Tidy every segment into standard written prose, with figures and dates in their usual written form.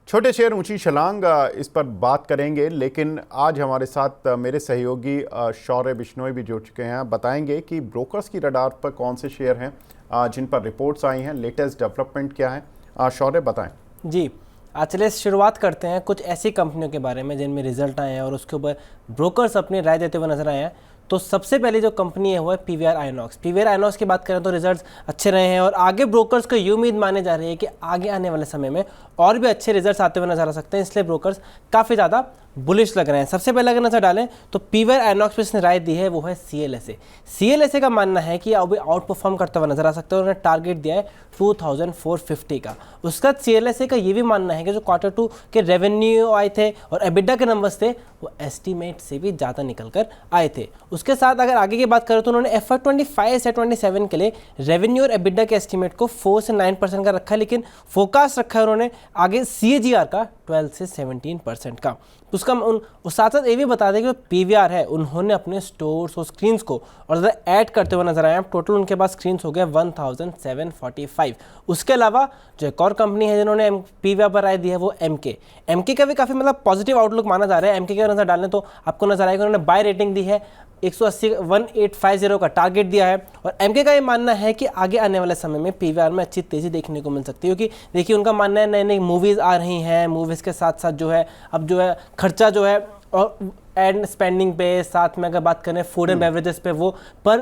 छोटे शेयर ऊंची छलांग, इस पर बात करेंगे। लेकिन आज हमारे साथ मेरे सहयोगी शौर्य बिश्नोई भी जुड़ चुके हैं। बताएंगे कि ब्रोकर्स की रडार पर कौन से शेयर हैं जिन पर रिपोर्ट्स आई हैं, लेटेस्ट डेवलपमेंट क्या है। शौर्य बताएं। जी, आज चलिए शुरुआत करते हैं कुछ ऐसी कंपनियों के बारे में जिनमें रिजल्ट आए हैं और उसके ऊपर ब्रोकर्स अपनी राय देते हुए नजर आए हैं। तो सबसे पहले जो कंपनी है वो है पीवीआर आइनॉक्स। पीवीआर आइनॉक्स की बात करें तो रिजल्ट्स अच्छे रहे हैं और आगे ब्रोकर्स को ये उम्मीद माने जा रही है कि आगे आने वाले समय में और भी अच्छे रिजल्ट्स आते हुए नजर आ सकते हैं, इसलिए ब्रोकर्स काफ़ी ज़्यादा बुलिश लग रहे हैं। सबसे पहले अगर नजर डालें तो पीवीआर आइनॉक्स पे इसने राय दी है वो है सीएलएसए। सीएलएसए का मानना है कि अभी आउट परफॉर्म करता हुआ नजर आ सकता है। उन्होंने टारगेट दिया है 2450 का। उसका सीएलएसए का ये भी मानना है कि जो Q2 के रेवेन्यू आए थे और एबिडा के नंबर्स थे वो एस्टीमेट से भी ज़्यादा निकल कर आए थे। उसके साथ अगर आगे की बात करें तो उन्होंने FY25 से 27 के लिए रेवेन्यू और एबिडा के एस्टीमेट को 4 से 9% का रखा है, लेकिन फोकास रखा है उन्होंने आगे CAGR का 12 से 17% का। उसका उस साथ साथ ये भी बता दें कि जो पीवीआर है उन्होंने अपने स्टोर्स और स्क्रीन्स को और ज़्यादा ऐड करते हुए नजर आए हैं। टोटल उनके पास स्क्रीन्स हो गए 1745। उसके अलावा जो एक और कंपनी है जिन्होंने पीवीआर पर राय दी है वो एमके का भी काफ़ी मतलब पॉजिटिव आउटलुक माना जा रहा है। एमके का नजर डालें तो आपको नजर आएगा उन्होंने बाय रेटिंग दी है 1850 का टारगेट दिया है। और एमके का ये मानना है कि आगे आने वाले समय में पीवीआर में अच्छी तेज़ी देखने को मिल सकती है, क्योंकि देखिए उनका मानना है नई नई मूवीज़ आ रही हैं, मूवीज़ के साथ साथ जो है अब जो है खर्चा जो है और एंड स्पेंडिंग पे, साथ में अगर बात करें फूड एंड बेवरेजेस पे, वो पर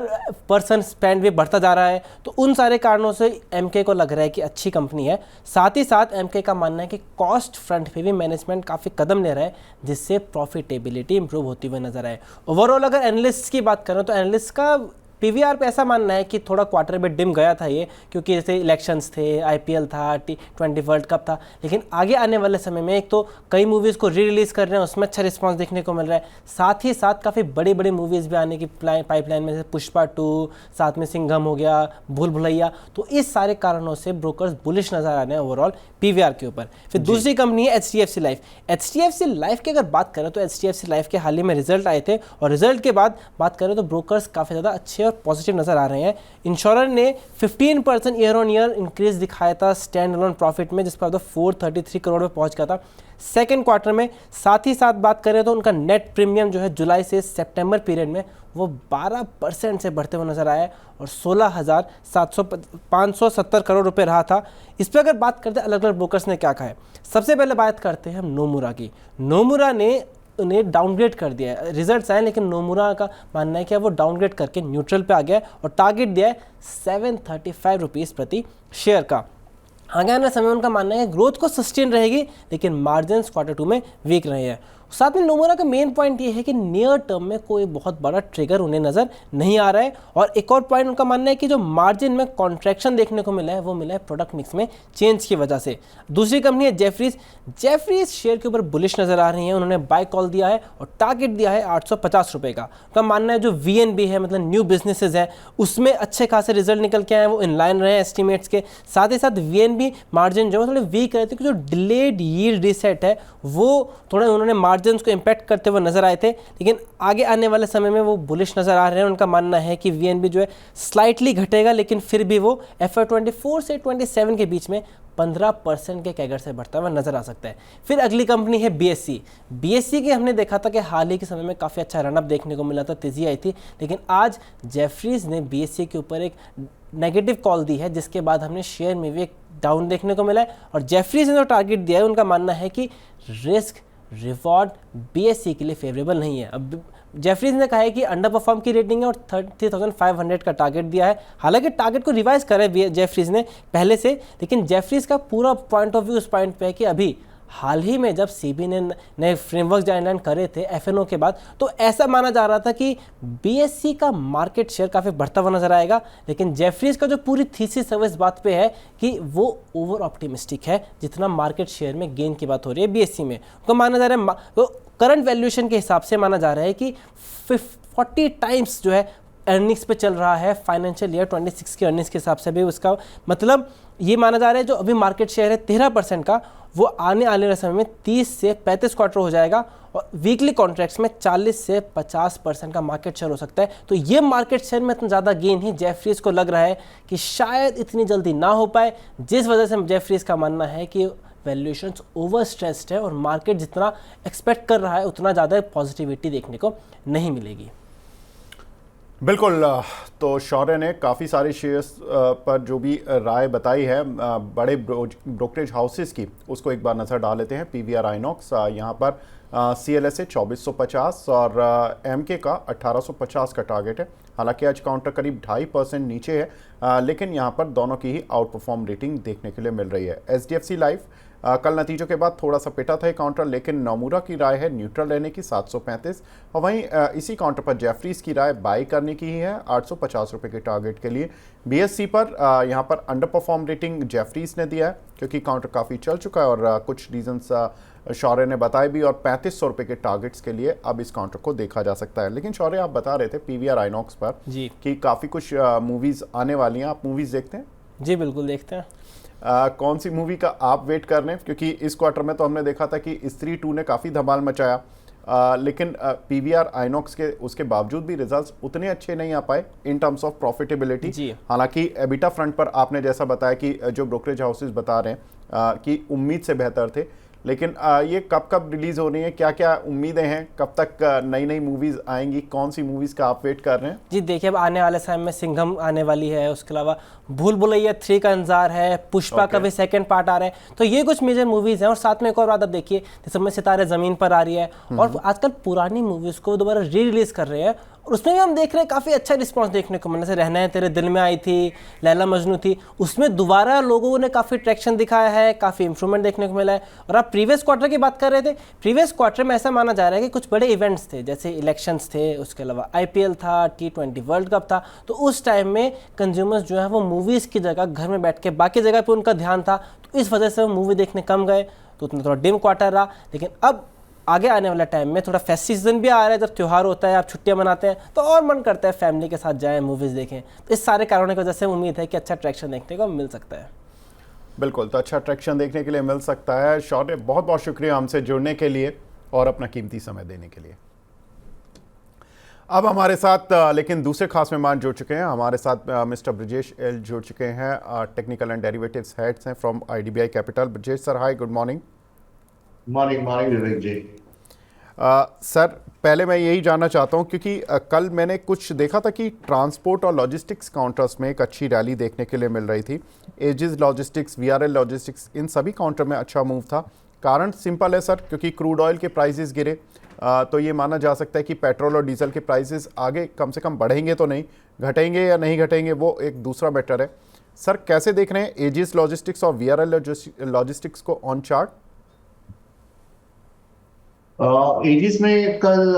पर्सन स्पेंड भी बढ़ता जा रहा है। तो उन सारे कारणों से एमके को लग रहा है कि अच्छी कंपनी है। साथ ही साथ एमके का मानना है कि कॉस्ट फ्रंट पे भी मैनेजमेंट काफ़ी कदम ले रहा है जिससे प्रॉफिटेबिलिटी इंप्रूव होती हुई नजर आए। ओवरऑल अगर एनालिस्ट की बात करें तो एनालिस्ट का पीवीआर पे ऐसा मानना है कि थोड़ा क्वार्टर में डिम गया था ये, क्योंकि जैसे इलेक्शंस थे, आईपीएल था, T20 वर्ल्ड कप था। लेकिन आगे आने वाले समय में एक तो कई मूवीज़ को री रिलीज़ कर रहे हैं, उसमें अच्छा रिस्पांस देखने को मिल रहा है। साथ ही साथ काफ़ी बड़ी बड़ी मूवीज़ भी आने की पाइपलाइन में, जैसे पुष्पा 2, साथ में सिंघम हो गया, भूल भुलैया। तो इस सारे कारणों से ब्रोकर्स बुलिश नजर आ रहे हैं ओवरऑल पीवीआर के ऊपर। फिर दूसरी कंपनी है HDFC लाइफ। HDFC लाइफ की अगर बात करें तो HDFC लाइफ के हाल ही में रिजल्ट आए थे और रिजल्ट के बाद बात करें तो ब्रोकर्स काफ़ी ज़्यादा अच्छे और पॉजिटिव नजर आ रहे हैं। इंश्योरर ने 15% ईयर ऑन ईयर इंक्रीज दिखाया था स्टैंड अलोन प्रॉफिट में, जिस पर 433 करोड़ में पहुंच गया था सेकेंड क्वार्टर में। साथ ही साथ बात करें तो उनका नेट प्रीमियम जो है जुलाई से सितंबर पीरियड में वो 12% से बढ़ते हुए नजर आया है और 16,570 करोड़ रुपए रहा था। इस पर अगर बात करते हैं अलग अलग ब्रोकर्स ने क्या कहा है, सबसे पहले बात करते हैं हम नोमुरा की। नोमुरा ने उन्हें डाउनग्रेड कर दिया है, रिजल्ट्स आए लेकिन नोमुरा का मानना है कि वो डाउनग्रेड करके न्यूट्रल पे आ गया है और टारगेट दिया है 735 रुपीज़ प्रति शेयर का। आगे आने समय उनका मानना है ग्रोथ को सस्टेन रहेगी, लेकिन मार्जिन Q2 में वीक रहे हैं। साथ में नोमुरा का मेन पॉइंट ये है कि नियर टर्म में कोई बहुत बड़ा ट्रिगर उन्हें नजर नहीं आ रहा है। और एक और पॉइंट उनका मानना है कि जो मार्जिन में कॉन्ट्रैक्शन देखने को मिला है वो मिला है प्रोडक्ट मिक्स में चेंज की वजह से। दूसरी कंपनी है जेफरीज। जेफरीज शेयर के ऊपर बुलिश नजर आ रही है, उन्होंने बाय कॉल दिया है और टारगेट दिया है 850 रुपये का। उनका मानना है जो VNB है, मतलब न्यू बिजनेसेस है, उसमें अच्छे खासे रिजल्ट निकल के आए, वो इनलाइन रहे एस्टिमेट्स के। साथ ही साथ VNB मार्जिन जो है थोड़े वीक रहे थे, जो डिलेड यील्ड रीसेट है वो थोड़ा उन्होंने मार्जिन को इंपैक्ट करते हुए नजर आए थे। लेकिन आगे आने वाले समय में वो बुलिश नजर आ रहे हैं। उनका मानना है कि VNB जो है स्लाइटली घटेगा, लेकिन फिर भी वो FY24 से 27 के बीच में 15% के कैगर से बढ़ता हुआ नजर आ सकता है। फिर अगली कंपनी है BSE। BSE की हमने देखा था कि हाल ही के समय में काफ़ी अच्छा रनअप देखने को मिला था, तेजी आई थी। लेकिन आज जेफरीज ने BSE के ऊपर एक नेगेटिव कॉल दी है, जिसके बाद हमने शेयर में भी एक डाउन देखने को मिला है। और जेफरीज ने जो टारगेट दिया है उनका मानना है कि रिस्क रिवॉर्ड BSE के लिए फेवरेबल नहीं है। अब जेफरीज ने कहा है कि अंडर परफॉर्म की रेटिंग है और 30,500 का टारगेट दिया है। हालांकि टारगेट को रिवाइज करा है जेफरीज ने पहले से, लेकिन जेफरीज का पूरा पॉइंट ऑफ व्यू उस पॉइंट पे है कि अभी हाल ही में जब सेबी ने नए फ्रेमवर्क गाइडलाइन करे थे FNO के बाद, तो ऐसा माना जा रहा था कि BSE का मार्केट शेयर काफ़ी बढ़ता हुआ नजर आएगा। लेकिन जेफरीज का जो पूरी थीसिस है वो इस बात पे है कि वो ओवर ऑप्टिमिस्टिक है जितना मार्केट शेयर में गेन की बात हो रही है BSE में। उनको माना जा रहा है, करंट वैल्यूएशन के हिसाब से माना जा रहा है कि 40 टाइम्स जो है अर्निंग्स पे चल रहा है फाइनेंशियल ईयर 26 के अर्निंग्स के हिसाब से भी। उसका मतलब ये माना जा रहा है जो अभी मार्केट शेयर है 13% का, वो आने वाले समय में 30 से 35 क्वार्टर हो जाएगा और वीकली कॉन्ट्रैक्ट्स में 40 से 50% का मार्केट शेयर हो सकता है। तो ये मार्केट शेयर में इतना ज़्यादा गेन ही जेफरीज को लग रहा है कि शायद इतनी जल्दी ना हो पाए, जिस वजह से जेफरीज का मानना है कि वैल्यूएशंस ओवर स्ट्रेस्ड है और मार्केट जितना एक्सपेक्ट कर रहा है उतना ज़्यादा पॉजिटिविटी देखने को नहीं मिलेगी। बिल्कुल। तो शौर्य ने काफ़ी सारे शेयर्स पर जो भी राय बताई है बड़े ब्रोकरेज हाउसेस की, उसको एक बार नज़र डाल लेते हैं। PVR आइनॉक्स यहाँ पर CLSA 2450 और MK का 1850 का टारगेट है। हालांकि आज काउंटर करीब 2.5% नीचे है, लेकिन यहाँ पर दोनों की ही आउट परफॉर्म रेटिंग देखने के लिए मिल रही है। SDFC लाइफ कल नतीजों के बाद थोड़ा सा पिटा था काउंटर, लेकिन नोमुरा की राय है न्यूट्रल रहने की 735, और वहीं इसी काउंटर पर जेफरीज की राय बाई करने की ही है 850 रुपये के टारगेट के लिए। BSC पर यहाँ पर अंडर परफॉर्म रेटिंग जेफरीज ने दिया है क्योंकि काउंटर काफ़ी चल चुका है और कुछ रीजंस शौर्य ने बताए भी, और 3500 रुपये के टारगेट्स के लिए अब इस काउंटर को देखा जा सकता है। लेकिन शौर्य, आप बता रहे थे PVR आइनॉक्स पर जी कि काफ़ी कुछ मूवीज़ आने वाली हैं। आप मूवीज़ देखते हैं? जी बिल्कुल देखते हैं। कौन सी मूवी का आप वेट कर रहे हैं? क्योंकि इस क्वार्टर में तो हमने देखा था कि स्त्री 2 ने काफ़ी धमाल मचाया, लेकिन PVR आइनॉक्स के उसके बावजूद भी रिजल्ट्स उतने अच्छे नहीं आ पाए इन टर्म्स ऑफ प्रॉफिटेबिलिटी। हालांकि एबिटा फ्रंट पर आपने जैसा बताया कि जो ब्रोकरेज हाउसेस बता रहे हैं कि उम्मीद से बेहतर थे, लेकिन ये कब कब रिलीज़ हो रही है, क्या क्या उम्मीदें हैं, कब तक नई नई मूवीज़ आएंगी, कौन सी मूवीज़ का आप वेट कर रहे हैं? जी देखिए, अब आने वाले समय में सिंघम आने वाली है, उसके अलावा भूल भुलैया 3 का इंतजार है, पुष्पा का भी सेकंड पार्ट आ रहा है। तो ये कुछ मेजर मूवीज़ हैं। और साथ में एक और बात आप देखिए, जिसमें सितारे ज़मीन पर आ रही है और आजकल पुरानी मूवीज़ को दोबारा री रिलीज़ कर रहे हैं, और उसमें भी हम देख रहे हैं काफ़ी अच्छा रिस्पांस देखने को मिला। जैसे रहना है तेरे दिल में आई थी, लैला मजनू थी, उसमें दोबारा लोगों ने काफ़ी ट्रैक्शन दिखाया है, काफ़ी इंप्रूवमेंट देखने को मिला है। और आप प्रीवियस क्वार्टर की बात कर रहे थे, प्रीवियस क्वार्टर में ऐसा माना जा रहा है कि कुछ बड़े इवेंट्स थे, जैसे इलेक्शंस थे, उसके अलावा IPL था, T20 वर्ल्ड कप था। तो उस टाइम में कंज्यूमर्स जो है वो मूवीज़ की जगह घर में बैठ के बाकी जगह पर उनका ध्यान था, तो इस वजह से वो मूवी देखने कम गए, तो उतना थोड़ा डिम क्वार्टर रहा। लेकिन अब आगे आने वाला टाइम में थोड़ा फेस्टिव सीजन भी आ रहा है, जब त्यौहार होता है, आप छुट्टियां मनाते हैं, तो और मन करता है फैमिली के साथ जाएं, मूवीज़ देखें। तो इस सारे कारणों की वजह से उम्मीद है कि अच्छा ट्रैक्शन देखने को मिल सकता है। बिल्कुल, तो अच्छा ट्रैक्शन देखने के लिए मिल सकता है। शौर्य, बहुत बहुत शुक्रिया हमसे जुड़ने के लिए और अपना कीमती समय देने के लिए। अब हमारे साथ लेकिन दूसरे खास मेहमान जुड़ चुके हैं। हमारे साथ मिस्टर ब्रजेश एल जुड़ चुके हैं, टेक्निकल एंड डेरिवेटिव्स हेड्स हैं from IDBI capital. Brajesh sir, hi, good morning. Morning Vivek ji. Sir, पहले मैं यही जानना चाहता हूं, क्योंकि कल मैंने कुछ देखा था कि ट्रांसपोर्ट और लॉजिस्टिक्स काउंटर्स में एक अच्छी रैली देखने के लिए मिल रही थी। एजिस लॉजिस्टिक्स, VRL लॉजिस्टिक्स, इन सभी काउंटर में अच्छा मूव था। कारण सिंपल है सर, क्योंकि क्रूड ऑयल के प्राइसेस गिरे, तो ये माना जा सकता है कि पेट्रोल और डीजल के प्राइसेस आगे कम से कम बढ़ेंगे तो नहीं, घटेंगे या नहीं घटेंगे वो एक दूसरा मैटर है। सर, कैसे देख रहे हैं एजिस लॉजिस्टिक्स और VRL लॉजिस्टिक्स को ऑन चार्ट? एजिस में कल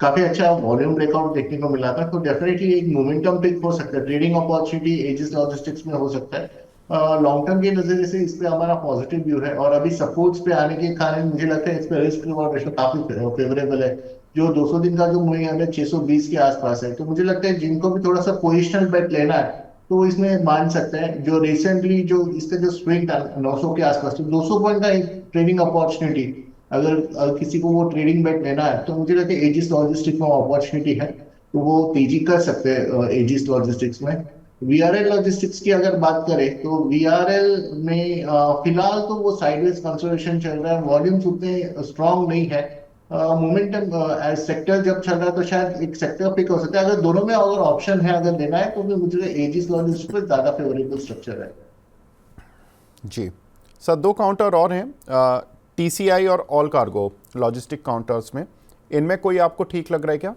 काफी अच्छा वॉल्यूम ब्रेकआउट देखने को मिला था, तो डेफिनेटली एक मोमेंटम पिक हो सकता है, ट्रेडिंग अपॉर्चुनिटी एजिस लॉजिस्टिक्स में हो सकता है। लॉन्ग टर्म के नजरिए से इस पे हमारा पॉजिटिव व्यू है, और अभी सपोर्ट्स पे आने के कारण मुझे लगता है इस पे रिस्क रिवॉर्ड रेशो काफी फेवरेबल है। जो 200 दिन का जो मूवी है 620 के आसपास है, तो मुझे लगता है जिनको भी थोड़ा सा पोजिशनल बेट लेना है तो इसमें मान सकते हैं। जो रिसेंटली जो इसका जो स्विंग था 900 के आसपास, तो 200 पॉइंट का एक ट्रेडिंग अपॉर्चुनिटी, अगर किसी को वो ट्रेडिंग बेट लेना है तो मुझे लगता है एजिस लॉजिस्टिक्स में अपॉर्चुनिटी है, तो वो तेजी कर सकते हैं एजिस लॉजिस्टिक्स में। VRL लॉजिस्टिक्स की अगर बात करें तो VRL में फिलहाल तो वो साइडवेज कंसोलिडेशन चल रहा है, वॉल्यूम्स उतने स्ट्रांग नहीं है। मोमेंटम एज सेक्टर जब चल रहा है तो शायद एक सेक्टर पिक हो सकता है। अगर दोनों में अगर ऑप्शन है अगर लेना है, तो फिर मुझे एजिस लॉजिस्टिक्स में ज्यादा फेवरेबल स्ट्रक्चर है। जी सर, 2 काउंटर और हैं, TCI और ऑल कार्गो लॉजिस्टिक काउंटर्स में, इनमें कोई आपको ठीक लग रहा है क्या?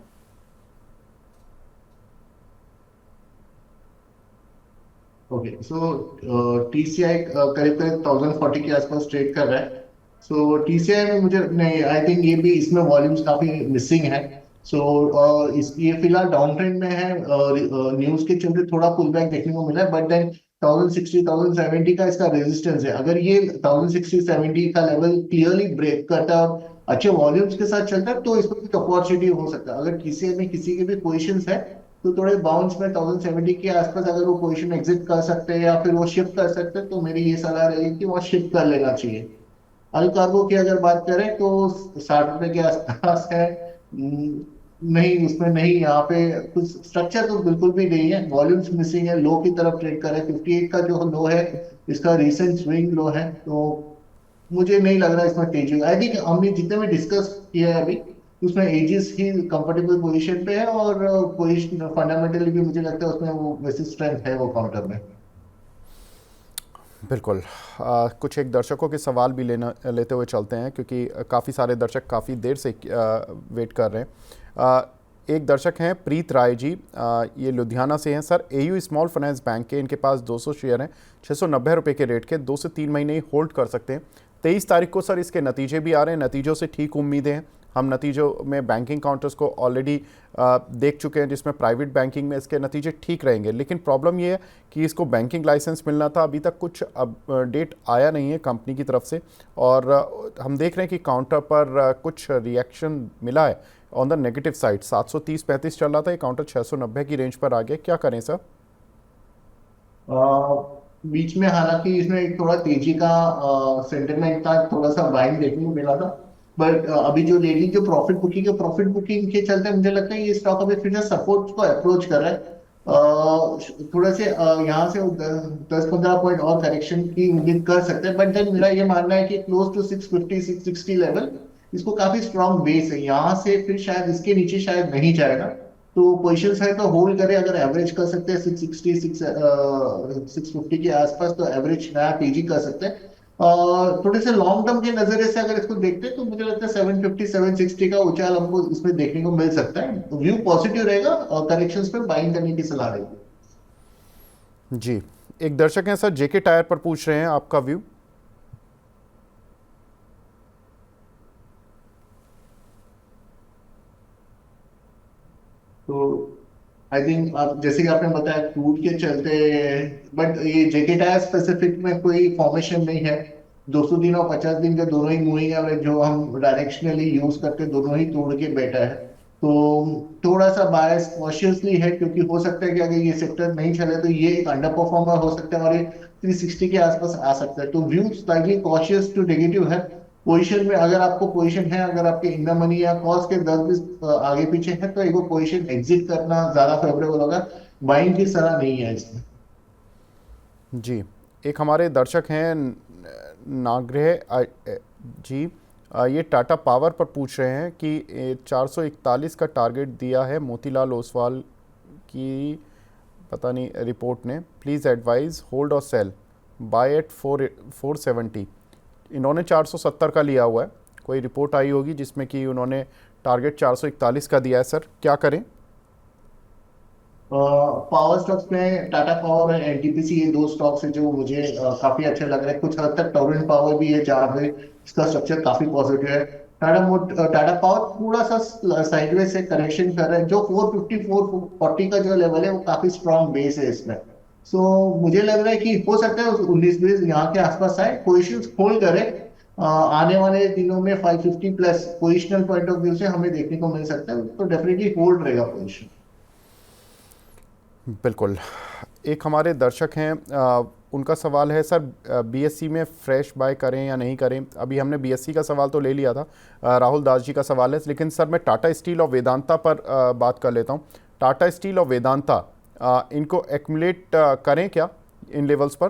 ओके, सो TCI करीब करीब 1040 के आसपास ट्रेड कर रहा है। सो TCI में मुझे नहीं, आई थिंक ये भी इसमें वॉल्यूम्स काफी मिसिंग है। सो ये फिलहाल डाउन ट्रेंड में है, न्यूज के चलते थोड़ा पुल बैक देखने को मिला है, बट देन 1060 1070 का इसका रेजिस्टेंस है। अगर ये 1060 70 का लेवल क्लियरली ब्रेक करता है और अच्छे वॉल्यूम्स के साथ चलता है, तो इसमें कुछ अपॉर्चुनिटी हो सकता है। अगर TCI में किसी के भी पोजिशंस है तो थोड़े बाउंस में 1070 के आसपास अगर वो पोजीशन एग्जिट कर सकते हैं या फिर वो शिफ्ट कर सकते हैं, तो मेरी ये सलाह रहेगी कि वो शिफ्ट कर लेना चाहिए। अल कार्गो की अगर बात करें तो 60 रुपए के आसपास है। नहीं, उसमें नहीं, यहाँ पे कुछ स्ट्रक्चर तो बिल्कुल भी नहीं है, वॉल्यूम्स मिसिंग है, लो की तरफ ट्रेड कर रहे हैं। 58 का जो लो है इसका रिसेंट स्विंग लो है, तो मुझे नहीं लग रहा इसमें तेजी। आई थिंक हमने जितने भी डिस्कस किया है अभी, उसमें एजिस ही कंफर्टेबल पोजीशन पे है, और पोजीशन फंडामेंटली भी मुझे लगता है उसमें वो वैसी स्ट्रेंथ है वो काउंटर में। बिल्कुल। कुछ एक दर्शकों के सवाल भी लेते हुए चलते हैं, क्योंकि काफ़ी सारे दर्शक काफ़ी देर से वेट कर रहे हैं। एक दर्शक हैं प्रीत राय जी, ये लुधियाना से हैं। Sir, AU small finance bank के इनके पास 200 शेयर हैं, 690 रुपये के रेट के, 2 से 3 महीने ही होल्ड कर सकते हैं। 23 तारीख को सर इसके नतीजे भी आ रहे हैं, नतीजों से ठीक उम्मीदें हैं। हम नतीजों में बैंकिंग काउंटर्स को ऑलरेडी देख चुके हैं, जिसमें प्राइवेट बैंकिंग में इसके नतीजे ठीक रहेंगे। लेकिन प्रॉब्लम ये है कि इसको बैंकिंग लाइसेंस मिलना था, अभी तक कुछ अपडेट आया नहीं है कंपनी की तरफ से। और हम देख रहे हैं कि काउंटर पर कुछ रिएक्शन मिला है ऑन द नेगेटिव साइड। 730-35 चल रहा था, ये काउंटर 690 की रेंज पर आ गया। क्या करें सर? बीच में हालांकि इसमें एक थोड़ा तेजी का सेंटिमेंट था, थोड़ा सा बाइंग देखने को मिला था, बट अभी जो रेली जो प्रॉफिट बुकिंग के चलते मुझे लगता है ये स्टॉक अभी फिर से सपोर्ट को अप्रोच कर रहा है। थोड़ा से यहाँ से 10-15 पॉइंट और करेक्शन की उम्मीद कर सकते हैं, बट देन मेरा ये मानना है कि क्लोज टू 650-660 लेवल इसको काफी स्ट्रॉन्ग बेस है, यहाँ से फिर शायद इसके नीचे शायद नहीं जाएगा। तो पोजिशन है तो होल्ड करें, अगर एवरेज कर सकते हैं 660 650 के आसपास, तो एवरेज नया तेजी कर सकते हैं। थोड़े से लॉन्ग टर्म के नजरिए से अगर इसको देखते हैं तो मुझे लगता है 750-760 का उछाल हमको इसमें देखने को मिल सकता है। व्यू पॉजिटिव रहेगा और करेक्शंस पे बाइंग करने की सलाह रहेगी। जी, एक दर्शक हैं सर जेके टायर पर पूछ रहे हैं आपका व्यू। तो आई थिंक आप जैसे कि आपने बताया क्रूड के चलते, बट ये जेके टायर स्पेसिफिक में कोई फॉर्मेशन नहीं है। 200 दिन और 50 दिन के दोनों ही मूविंग एवरेज जो हम डायरेक्शनली यूज करते हैं दोनों ही तोड़ के बैठा है। तो थोड़ा सा बायस कॉशियसली है, क्योंकि हो सकता है कि अगर ये सेक्टर नहीं चले तो ये एक अंडर परफॉर्मर हो सकता है और ये 360 के आसपास आ सकता है। तो view slightly cautious to negative है। पोजीशन में अगर आपको पोजीशन है, अगर आपके इन द मनी या कॉस्ट के 10-20 आगे पीछे है, तो एक पोजीशन एग्जिट करना ज्यादा फेवरेबल होगा। बाइंग की सलाह नहीं है इसमें। जी, एक हमारे दर्शक हैं नागरह जी, ये टाटा पावर पर पूछ रहे हैं कि 441 का टारगेट दिया है मोतीलाल ओसवाल की, पता नहीं रिपोर्ट ने, प्लीज़ एडवाइज होल्ड और सेल, बाय एट 470। इन्होंने 470 का लिया हुआ है, कोई रिपोर्ट आई होगी जिसमें कि उन्होंने टारगेट 441 का दिया है। सर क्या करें? पावर स्टॉक्स में टाटा पावर और एनटीपीसी, ये दो स्टॉक्स है जो मुझे काफी अच्छे लग रहे हैं। कुछ हद तक टोरेंट पावर भी है जहाँ पे इसका स्ट्रक्चर काफी पॉजिटिव है। टाटा पावर थोड़ा सा साइडवेज से करेक्शन कर रहा है, जो 450 440 का जो लेवल है वो काफी स्ट्रॉन्ग बेस है इसमें। सो मुझे लग रहा है कि हो सकता है 19-20 यहाँ के आसपास आए, पोजिशन होल्ड करे। आने वाले दिनों में 550 plus positional point of view से हमें देखने को मिल सकता है, तो डेफिनेटली होल्ड रहेगा पोजिशन। बिल्कुल। एक हमारे दर्शक हैं, उनका सवाल है सर, बीएससी में फ्रेश बाय करें या नहीं करें। अभी हमने बीएससी का सवाल तो ले लिया था, राहुल दास जी का सवाल है, लेकिन सर मैं टाटा स्टील और वेदांता पर बात कर लेता हूं। टाटा स्टील और वेदांता, इनको एक्युमुलेट करें क्या इन लेवल्स पर?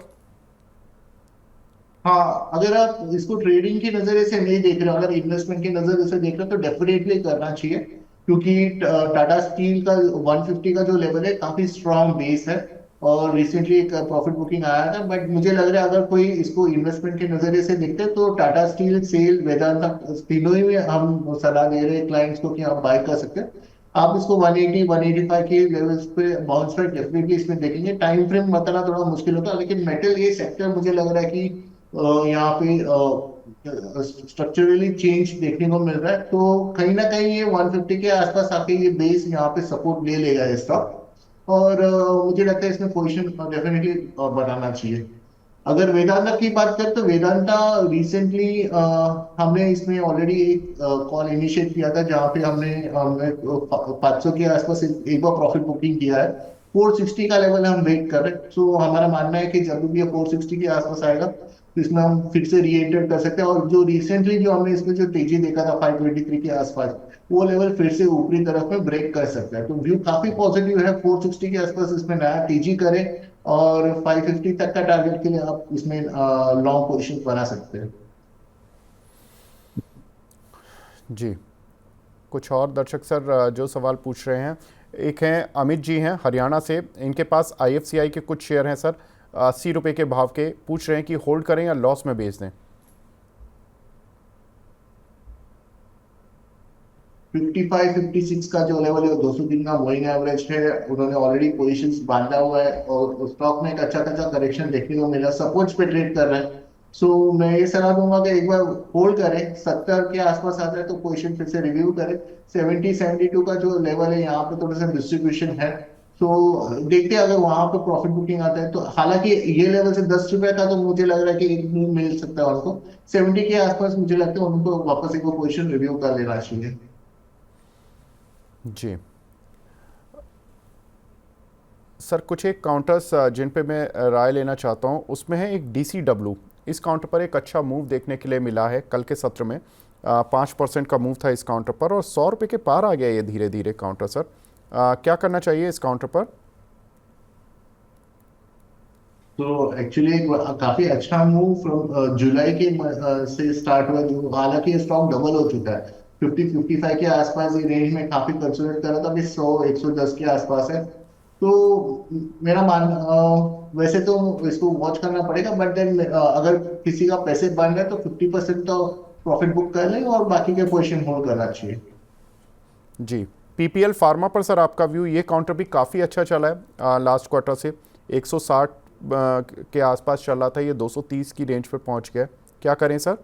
हाँ, अगर आप इसको ट्रेडिंग की नजरिए से नहीं देख रहे हो, अगर इन्वेस्टमेंट की नजरिए से देख रहे हो तो डेफिनेटली करना चाहिए, क्योंकि टाटा स्टील का 150 का जो लेवल है काफी स्ट्रॉन्ग बेस है। और रिसेंटली एक प्रॉफिट बुकिंग आया था, बट मुझे लग रहा है अगर कोई इसको इन्वेस्टमेंट के नजरिए से देखते हैं तो टाटा स्टील, सेल, वेदांता, तीनों ही में हम सलाह दे रहे हैं क्लाइंट्स को कि आप बाय कर सकते हैं। आप इसको 180 185 के लेवल्स पे बाउंस बैक डेफिनेटली इसमें देखेंगे। टाइम फ्रेम बताना थोड़ा मुश्किल होता है, लेकिन मेटल ये सेक्टर मुझे लग रहा है कि यहाँ पे स्ट्रक्चरली चेंज देखने को मिल रहा है, तो कहीं ना कहीं ये 150 के आसपास आके ये बेस यहाँ पे सपोर्ट ले लेगा ये स्टॉक। और मुझे लगता है इसमें पोजीशन डेफिनेटली बनाना चाहिए। अगर वेदांता की बात करें तो वेदांता रिसेंटली हमने इसमें ऑलरेडी एक कॉल इनिशिएट किया था, जहाँ पे हमने हमने 500 के आसपास एक बार प्रॉफिट बुकिंग किया है। 460 का लेवल हम वेट कर रहे हैं। सो हमारा मानना है कि जब भी ये 460 के आसपास आएगा तो इसमें हम फिर से रीएंटर कर सकते हैं। और जो रिसेंटली जो हमने इसमें जो तेजी देखा था 523 के आसपास, वो लेवल फिर से ऊपरी तरफ में ब्रेक कर सकता है। तो व्यू काफी पॉजिटिव है, 460 के आसपास इसमें नया तेजी करे और 550 तक का टारगेट के लिए आप इसमें लॉन्ग पोजिशन बना सकते हैं। जी, कुछ और दर्शक सर जो सवाल पूछ रहे हैं, एक हैं अमित जी हैं हरियाणा से, इनके पास आईएफसीआई के कुछ शेयर हैं सर, 80 रुपये के भाव के, पूछ रहे हैं कि होल्ड करें या लॉस में बेच दें। 55-56 का जो लेवल है वो 200 दिन का मूविंग एवरेज है। उन्होंने ऑलरेडी पोजीशंस बांधा हुआ है और स्टॉक में एक अच्छा खासा करेक्शन देखने को मिला, सपोर्ट्स पे ट्रेड कर रहे हैं। सो मैं ये सलाह दूंगा कि एक बार होल्ड करें, 70 के आसपास आता है तो पोजीशन फिर से रिव्यू करें। 70-72 का जो लेवल है यहाँ पे थोड़ा सा डिस्ट्रीब्यूशन है, तो देखते हैं अगर वहां पे प्रॉफिट बुकिंग आता है तो। हालांकि ये लेवल से 10 रुपए का तो मुझे लग रहा है कि एक मूव मिल सकता है उनको। 70 के आसपास मुझे लगता है उनको वापस एक पोजीशन रिव्यू कर लेना चाहिए। जी सर, कुछ एक काउंटर्स जिन पे मैं राय लेना चाहता हूँ, उसमें है एक DCW। इस काउंटर पर एक अच्छा मूव देखने के लिए मिला है कल के सत्र में, 5% का मूव था इस काउंटर पर और 100 रुपये के पार आ गया ये धीरे धीरे काउंटर सर। क्या करना चाहिए इस काउंटर पर? तो एक्चुअली काफी अच्छा मूव फ्रॉम जुलाई के से स्टार्ट हुआ, जो हालांकि स्टॉक डबल हो चुका है। 50-55 के आसपास ये रेंज में काफी कंसोलिडेट कर रहा था, अभी 100-110 के आसपास है। तो मेरा वैसे तो इसको वॉच करना पड़ेगा, बट देन अगर किसी का पैसे बन रहे हैं तो 50% तो प्रॉफिट बुक कर ले और बाकी के पोजीशन होल्ड करना चाहिए। जी, PPL फार्मा पर सर आपका व्यू? ये काउंटर भी काफ़ी अच्छा चला है लास्ट क्वार्टर से, 160 के आसपास चल रहा था, ये 230 की रेंज पर पहुंच गया। क्या करें सर?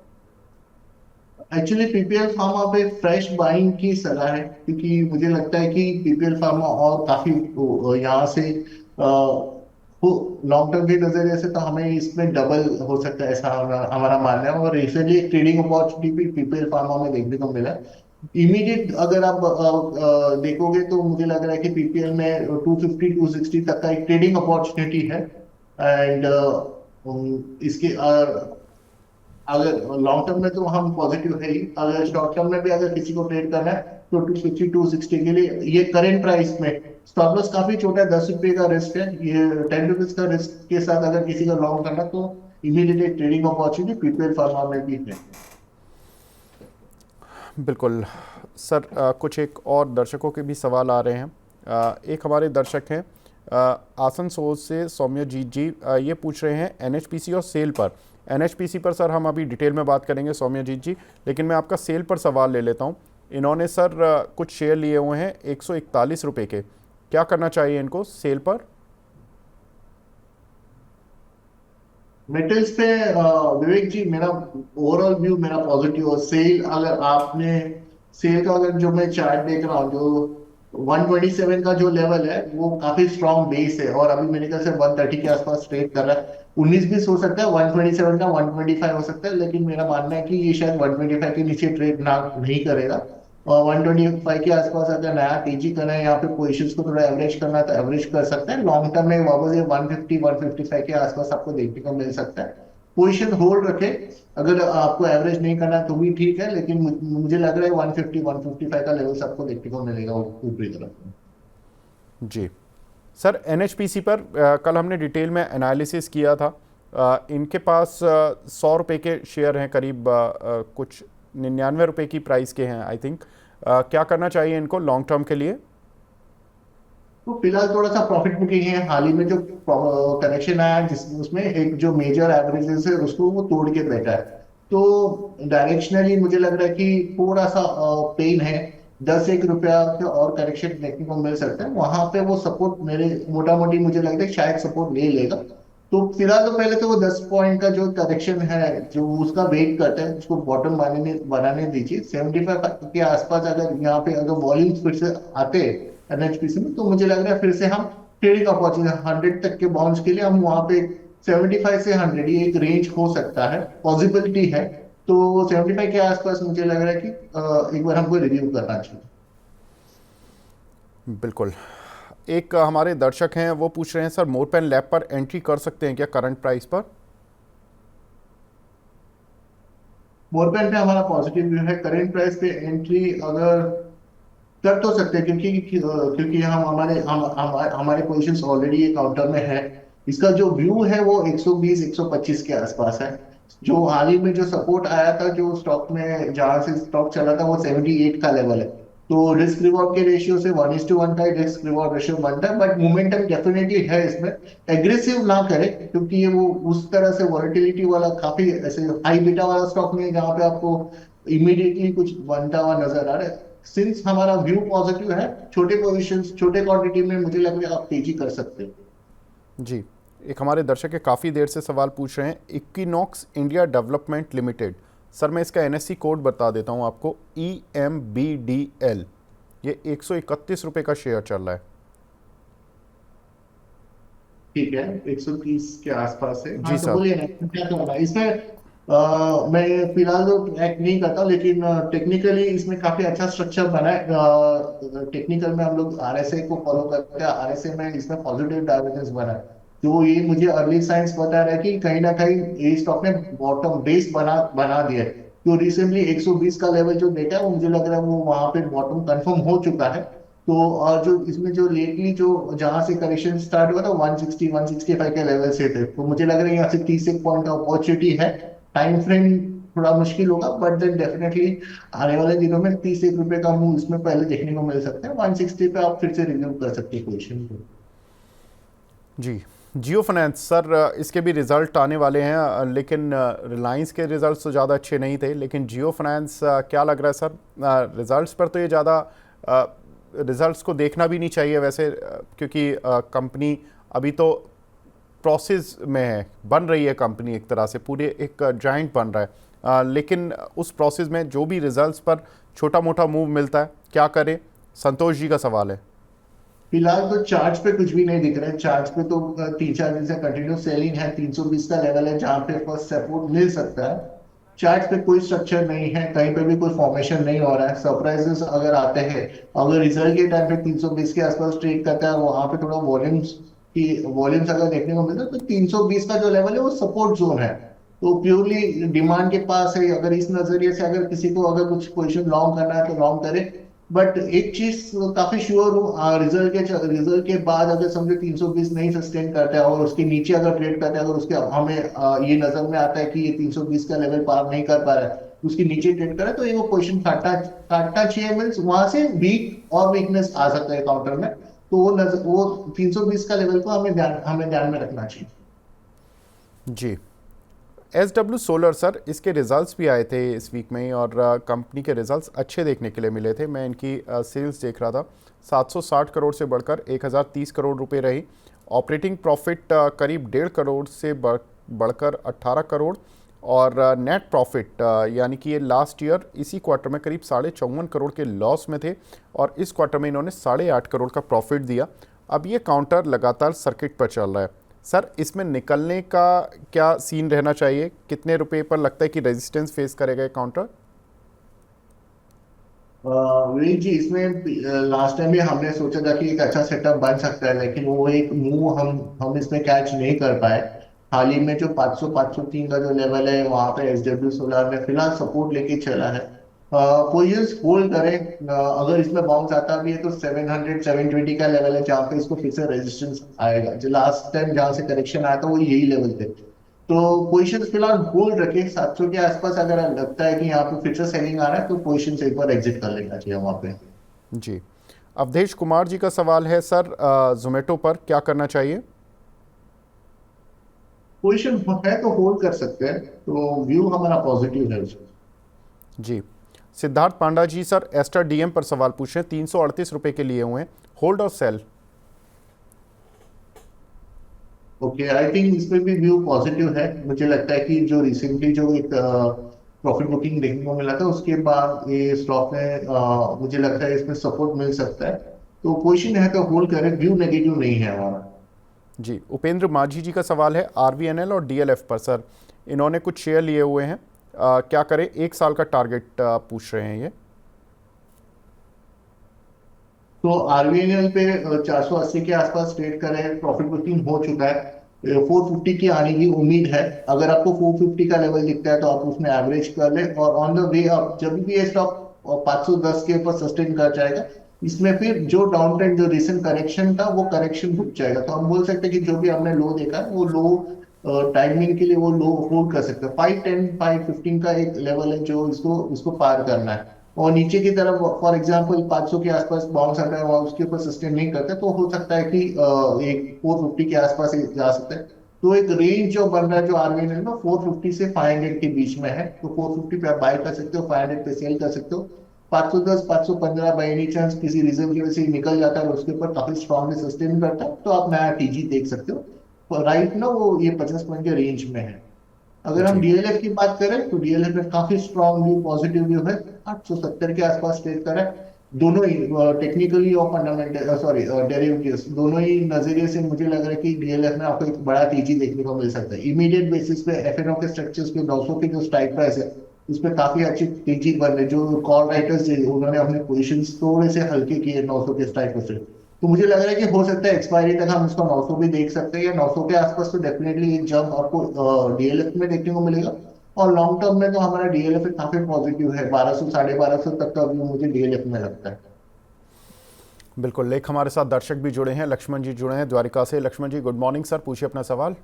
एक्चुअली पीपीएल फार्मा पे फ्रेश बाइंग की सलाह है, क्योंकि मुझे लगता है कि पीपीएल फार्मा और काफी यहाँ से लॉन्ग टर्म के नजरिए से तो हमें इसमें डबल हो सकता है, ऐसा हमारा मानना है। और रिसेंटली एक ट्रेडिंग अपॉर्चुनिटी भी पीपीएल फार्मा में देखने को मिला। इमीडिएट अगर आप देखोगे तो मुझे लग रहा है कि पीपीएल में 250-260 तक का एक ट्रेडिंग अपॉर्चुनिटी है। एंड इसके अगर लॉन्ग टर्म में तो हम पॉजिटिव है ही, अगर शॉर्ट टर्म में भी अगर किसी को ट्रेड करना है तो 250-260 के लिए ये करेंट प्राइस में स्टॉप लॉस काफी छोटा है, 10 रुपए का रिस्क है। ये 10 रुपीज का रिस्क के साथ अगर किसी का लॉन्ग करना तो immediate trading opportunity PPL pharma में भी है। बिल्कुल सर, कुछ एक और दर्शकों के भी सवाल आ रहे हैं। एक हमारे दर्शक हैं आसनसोल से सौम्यजीत जी, ये पूछ रहे हैं NHPC और सेल पर। NHPC पर सर हम अभी डिटेल में बात करेंगे सौम्यजीत जी, लेकिन मैं आपका सेल पर सवाल ले लेता हूँ। इन्होंने सर कुछ शेयर लिए हुए हैं 141 रुपये के, क्या करना चाहिए इनको सेल पर? मेटल्स पे विवेक जी, मेरा ओवरऑल व्यू मेरा पॉजिटिव। और सेल, अगर आपने सेल का अगर जो मैं चार्ट देख रहा हूँ, जो 127 का जो लेवल है वो काफी स्ट्रॉन्ग बेस है और अभी मेरे ख्याल से 130 के आसपास ट्रेड कर रहा है। 19-20 हो सकता है, 127 का 125 हो सकता है, लेकिन मेरा मानना है कि ये शायद 125 के नीचे ट्रेड ना नहीं करेगा। और 125 के आसपास अगर नया तेजी करना है, यहाँ पे पोजीशंस को थोड़ा एवरेज करना है तो एवरेज कर सकता है। लॉन्ग टर्म में वापस ये 150-155 के आसपास आपको देखने को मिल सकता है। पोजीशन होल्ड रखे, अगर आपको एवरेज नहीं करना तो भी ठीक है, लेकिन मुझे लग रहा है 150-155 का लेवल सबको देखने को मिलेगा ऊपरी तरफ। जी सर, NHPC पर कल हमने डिटेल में एनालिसिस किया था। इनके पास 100 रुपये के शेयर हैं करीब, कुछ 99 रुपये की प्राइस के हैं आई थिंक। क्या करना चाहिए इनको लॉन्ग टर्म के लिए? तो फिलहाल थोड़ा सा प्रॉफिट बुकिंग है। हाल ही में जो करेक्शन आया जिसमें उसमें एक जो मेजर एवरेजेस है उसको वो तोड़ के बैठा है, तो डायरेक्शनली मुझे लग रहा है कि थोड़ा सा पेन है। 10-1 रुपया के और करेक्शन देखने को मिल सकता है, वहां पे वो सपोर्ट मेरे मोटा मोटी मुझे लगता है शायद सपोर्ट ले लेगा। तो फिलहाल तो पहले तो वो 10 पॉइंट का जो करेक्शन है जो उसका वेट करता है उसको बॉटम बनाने दीजिए। 75 के आसपास अगर यहाँ पे अगर वॉल्यूम्स फिर से आते NHPC में तो मुझे लग रहा है फिर से हम ट्रेडिंग अपॉर्चुनिटी 100 तक के बाउंस के लिए हम वहां पे 75 से 100 ये एक रेंज हो सकता है, पॉसिबिलिटी है। तो 75 के आसपास मुझे लग रहा है कि एक बार हमको रिव्यू करना चाहिए। बिल्कुल। एक हमारे दर्शक हैं वो पूछ रहे हैं सर मोरपेन लैब पर एंट्री कर सकते हैं क्या करंट प्राइस पर? मोरपेन पे हमारा पॉजिटिव व्यू है। करंट प्राइस पे एंट्री अगर कर तो सकते हैं, क्योंकि हम हमारे पोजीशंस ऑलरेडी ये काउंटर में है। इसका जो व्यू है वो 120-125 के आसपास है। जो हाल ही में जो सपोर्ट आया था जो स्टॉक में जहां से स्टॉक चला था वो 78 का लेवल है। तो रिस्क रिवॉर्ड के रेशियो से 1:1 का रिस्क रिवॉर्ड रेशियो बनता है, बट मोमेंटम डेफिनेटली है इसमें। एग्रेसिव ना करे, क्योंकि ये वो उस तरह से वॉलेटिलिटी वाला काफी ऐसे हाई बीटा वाला स्टॉक नहीं है जहाँ पे आपको इमीडिएटली कुछ बनता हुआ नजर आ रहा है। सिंस हमारा व्यू पॉजिटिव है, छोटे पोजीशंस छोटे क्वांटिटी में मुझे लग रहा है आप तेजी कर सकते हो। जी, एक हमारे दर्शक के काफ़ी देर से सवाल पूछ रहे हैं, equinox India development limited. Sir मैं इसका एनएससी कोड बता देता हूँ आपको, EMBDL। ये 131 रुपये का शेयर चल रहा है। ठीक है, 130 के आसपास है। जी हाँ तो सर। बोलिए ना, क्या करना है इसमें। मैं फिलहाल तो ट्रैक नहीं करता, लेकिन टेक्निकली इसमें काफी अच्छा स्ट्रक्चर बना है। टेक्निकल में हम लोग आरएसए को फॉलो करते हैं, आरएसए में इसमें पॉजिटिव डाइवर्जेंस बना है। तो ये मुझे अर्ली साइंस बता रहा है कि कहीं ना कहीं ये स्टॉक ने बॉटम बेस बना बना दिया है। तो रिसेंटली 120 का लेवल जो देखा है वो मुझे लग रहा है वो वहां पे बॉटम कंफर्म हो चुका है। तो और जो इसमें जो लेटली जो जहां से करेक्शन स्टार्ट हुआ था 160 165 के लेवल से थे, तो मुझे लग रहा है यहाँ से 30 एक पॉइंट का अपॉर्चुनिटी है। टाइम फ्रेम थोड़ा मुश्किल होगा, बट देन डेफिनेटली आने वाले दिनों में 30 एक रुपए का मूव इसमें पहले देखने को मिल सकता है। 160 पे आप फिर से रिव्यू कर सकते हैं पोजिशन को। जी, जियो फाइनेंस सर, इसके भी रिज़ल्ट आने वाले हैं, लेकिन रिलायंस के रिज़ल्ट तो ज़्यादा अच्छे नहीं थे, लेकिन जियो फाइनेंस क्या लग रहा है सर? रिज़ल्ट्स पर तो ये ज़्यादा रिज़ल्ट्स को देखना भी नहीं चाहिए वैसे, क्योंकि कंपनी अभी तो प्रोसेस में है, बन रही है कंपनी, एक तरह से पूरे एक जाइंट बन रहा है, लेकिन उस प्रोसेस में जो भी रिज़ल्ट्स पर छोटा मोटा मूव मिलता है, क्या करें? संतोष जी का सवाल है। फिलहाल तो चार्ट पे कुछ भी नहीं दिख रहा है। चार्ट पे तो 3-4 दिन से कंटिन्यू सेलिंग है। 320 का लेवल है जहां पे फर्स्ट सपोर्ट मिल सकता है। चार्ट पे कोई स्ट्रक्चर नहीं है, कहीं पे भी कोई फॉर्मेशन नहीं हो रहा है। सरप्राइजेस अगर आते हैं, अगर रिजल्ट के टाइम पे 320 के आसपास ट्रेड करता है, वहां पे थोड़ा वॉल्यूम्स अगर देखने को मिलता है, तो 320 का जो लेवल है वो सपोर्ट जोन है। तो प्योरली डिमांड के पास है। अगर इस नजरिए से अगर किसी को अगर कुछ पोजिशन लॉन्ग करना है तो लॉन्ग करे। बट एक चीज काफी श्योर हूँ, रिजल्ट के बाद अगर समझो 320 नहीं सस्टेन करता है और उसके नीचे अगर ट्रेड करता है, अगर उसके हमें ये नजर में आता है कि ये 320 का लेवल पार नहीं कर पा रहा है, उसके नीचे ट्रेड करे, तो ये वो पोजिशन काटना काटना चाहिए। मीन्स वहां से वीक और वीकनेस आ सकता है काउंटर में। तो वो 320 का लेवल को हमें ध्यान में रखना चाहिए। जी, SW सोलर सर, इसके रिजल्ट्स भी आए थे इस वीक में ही, और कंपनी के रिजल्ट्स अच्छे देखने के लिए मिले थे। मैं इनकी सेल्स देख रहा था, 760 करोड़ से बढ़कर 1030 करोड़ रुपए रही। ऑपरेटिंग प्रॉफिट करीब 1.5 करोड़ से बढ़कर 18 करोड़, और नेट प्रॉफिट यानी कि ये लास्ट ईयर इसी क्वार्टर में करीब 54.5 करोड़ के लॉस में थे, और इस क्वार्टर में इन्होंने 8.5 करोड़ का प्रॉफिट दिया। अब ये काउंटर लगातार सर्किट पर चल रहा है सर, इसमें निकलने का क्या सीन रहना चाहिए? कितने रुपए पर लगता है कि रेजिस्टेंस फेस करेगा ये काउंटर? विनीत जी, इसमें लास्ट टाइम भी हमने सोचा था कि एक अच्छा सेटअप बन सकता है, लेकिन वो एक मूव हम इसमें कैच नहीं कर पाए। हाल ही में जो 500 503 का जो लेवल है वहां पे एसडब्ल्यू सोलर ने फिलहाल सपोर्ट लेके चला है। पोजिशंस होल्ड करें। अगर इसमें बाउंस आता भी है तो 700 720 का लेवल है जहाँ पे इसको फिर से रेजिस्टेंस आएगा। जो लास्ट टाइम जहाँ से करेक्शन आया था वो यही लेवल थे। तो पोजीशन फिलहाल होल्ड रखे 700 के आसपास। अगर लगता है कि यहाँ पे फिर से सेलिंग आ रहा है तो पोजीशन से एक बार एग्जिट कर लेना चाहिए वहां पे। जी, अवधेश कुमार जी का सवाल है सर, जोमेटो पर क्या करना चाहिए? पोजीशन है तो होल्ड कर सकते हैं, तो व्यू हमारा पॉजिटिव है उसमें। जी, सिद्धार्थ पांडा जी सर, एस्टर डीएम पर सवाल पूछ रहे हैं, 338 रुपए के लिए हुए हैं, होल्ड और सेल? ओके, आई थिंक इसमें भी व्यू पॉजिटिव है। मुझे लगता है कि जो रिसेंटली जो एक प्रॉफिट बुकिंग देखने को मिला था उसके बाद ये स्टॉक में मुझे लगता है इसमें सपोर्ट मिल सकता है। तो पोजीशन है तो होल्ड करें, व्यू नेगेटिव नहीं है हमारा। जी, उपेंद्र माझी जी का सवाल है आरवीएनएल और डीएलएफ पर सर, इन्होंने कुछ शेयर लिए हुए हैं, क्या करें? 1 साल का टारगेट पूछ रहे हैं ये। तो आरबीएनएल पे 480 के आसपास ट्रेड करें, प्रॉफिट बुकिंग हो चुका है। 450 की आने की उम्मीद है। अगर आपको 450 का लेवल दिखता है तो आप उसमें एवरेज कर ले, और ऑन द वे आप जब भी ये स्टॉक 510 के ऊपर सस्टेन कर जाएगा, इसमें फिर जो डाउन ट्रेंड जो रिसेंट करेक्शन था वो करेक्शन रुक जाएगा। तो हम बोल सकते हैं कि जो भी हमने लो देखा है वो लो टाइमिंग के लिए वो लो होल्ड कर सकते हैं। 510 515 का एक लेवल है जो इसको इसको पार करना है, और नीचे की तरफ फॉर एग्जांपल 500 के आसपास बाउंस आता है और उसके ऊपर सस्टेन नहीं करता, तो हो सकता है कि एक 450 के आसपास जा सकता है। तो एक रेंज जो बन रहा है जो आरबीआई ने ना 450 से 500 के बीच में है, तो 450 पे आप बाय कर सकते हो, 500 पे सेल कर सकते हो। 510 515 बाय एनी चांस किसी रीजन की वजह से निकल जाता है और उसके ऊपर काफी स्ट्रांगली सस्टेन करता है, तो आप नया टीजी देख सकते हो। राइट ना वो ये 50 पॉइंट के रेंज में है। अगर हम जी। डीएलएफ की बात करें तो डीएलएफ में काफी स्ट्रॉन्ग व्यू, पॉजिटिव व्यू है, 870 के आसपास ट्रेड कर रहा है। दोनों ही टेक्निकली और फंडामेंटल सॉरी डेरिवेटिव्स दोनों ही नजरिए से मुझे लग रहा है कि डीएलएफ में आपको एक बड़ा तेजी देखने को मिल सकता है। इमीडिएट बेसिस पे एफएनओ के स्ट्रक्चर्स पे 900 की जो स्ट्राइक प्राइस है उस पर काफी अच्छी तेजी बन रही है। जो कॉल राइटर्स उन्होंने अपने पोजिशन थोड़े से हल्के किए 900 के स्ट्राइक से, तो मुझे लग रहा है कि हो सकता है एक्सपायरी तक हम इसको 900 भी देख सकते हैं, या 900 के आसपास तो डेफिनेटली एक जंप आपको डीएलएफ में देखने को मिलेगा। और लॉन्ग टर्म में तो हमारा डीएलएफ काफी पॉजिटिव है, 1200 1250 तक का व्यू मुझे डीएलएफ में लगता है। बिल्कुल। लेख हमारे साथ दर्शक भी जुड़े हैं, लक्ष्मण जी जुड़े हैं द्वारिका से। लक्ष्मण जी गुड मॉर्निंग सर, पूछिए अपना सवाल।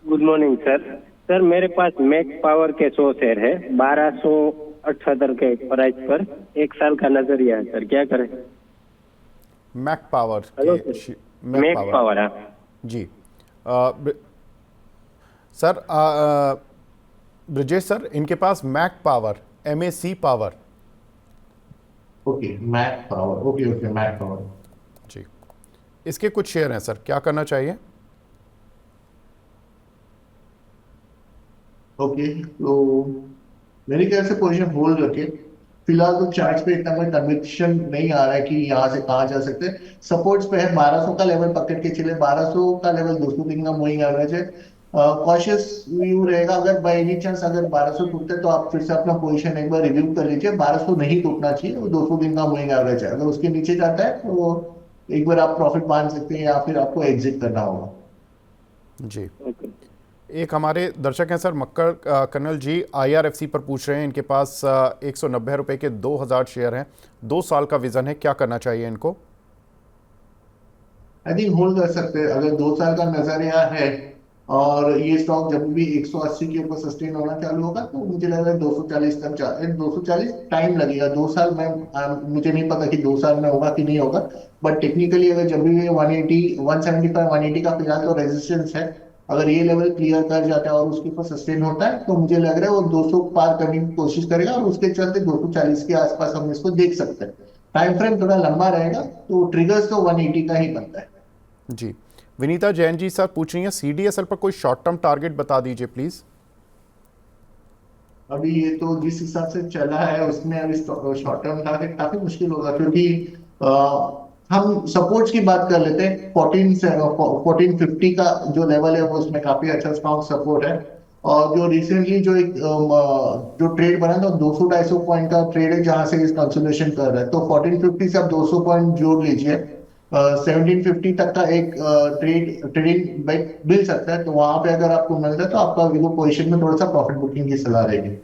Good morning sir. सर मेरे पास मैक पावर के 100 शेयर है 1278 के प्राइस पर, एक साल का नजरिया है सर, क्या करें? मैक पावर हेलो के मैक पावर है जी। सर ब्रजेश सर, इनके पास Mac power MAC power okay Mac power, okay okay Mac power ji, इसके कुछ शेयर हैं सर, क्या करना चाहिए? ओके, तो मेरे ख्याल से पोजीशन होल्ड रखे फिलहाल। तो चार्ट पे इतना कोई कन्विक्शन नहीं आ रहा है कि यहाँ से कहाँ जा सकते हैं। सपोर्ट्स पे है 1200 का लेवल पकड़ के चले, 1200 का लेवल 200 दिन का मूविंग एवरेज है। कॉशियस व्यू रहेगा, अगर बाय एनी चांस अगर 1200 टूटते तो आप फिर से अपना पोजीशन एक बार रिव्यू कर लीजिए। 1200 नहीं टूटना चाहिए, वो 200 दिन का मूविंग एवरेज है, अगर उसके नीचे जाता है तो एक बार आप प्रॉफिट मान सकते हैं या फिर आपको एग्जिट करना होगा। जी। ओके। एक हमारे दर्शक हैं सर मक्कर कर्नल जी, IRFC पर पूछ रहे हैं, इनके पास 190 रुपए के 2000 शेयर हैं, 2 साल का विजन है, क्या करना चाहिए इनको? आई थिंक होल्ड कर सकते हैं अगर 2 साल का नजरिया है, और ये स्टॉक जब भी 180 के ऊपर सस्टेन होना चालू होगा तो मुझे लग रहा है 240 तक 240 टाइम लगेगा। 2 साल में मुझे नहीं पता कि 2 साल में होगा कि नहीं होगा, बट टेक्निकली अगर जब भी 180 175 180 का फिलहाल तो रेजिस्टेंस है, अगर ये लेवल क्लियर कर जाता है और उसके ऊपर सस्टेन होता है तो मुझे लग रहा है वो 200 पार करने की कोशिश करेगा, और उसके चलते 240 के आसपास हम इसको देख सकते हैं। टाइम फ्रेम थोड़ा लंबा रहेगा, तो ट्रिगर्स तो 180 का ही बनता है। जी। विनीता जैन जी सर पूछ रही हैं, CDSL पर कोई शॉर्ट टर्म टारगेट बता दीजिए प्लीज। अभी ये तो जिस हिसाब से चला है उसमें अभी शॉर्ट टर्म टारगेट काफी मुश्किल होगा, क्योंकि हम सपोर्ट्स की बात कर लेते हैं। 1450 का जो लेवल है वो उसमें काफी अच्छा स्ट्रॉन्ग सपोर्ट है। और जो रिसेंटली जो एक जो ट्रेड बना था 200-250 पॉइंट का ट्रेड है जहां से इस कंसोलिडेशन कर रहा है, तो 1450 से आप 200 पॉइंट जोड़ लीजिए, 1750 तक का एक ट्रेडिंग बेट मिल सकता है। तो वहां पे अगर आपको मिलता है तो आपका वो पोजीशन में थोड़ा सा प्रॉफिट बुकिंग की सलाह रहेगी।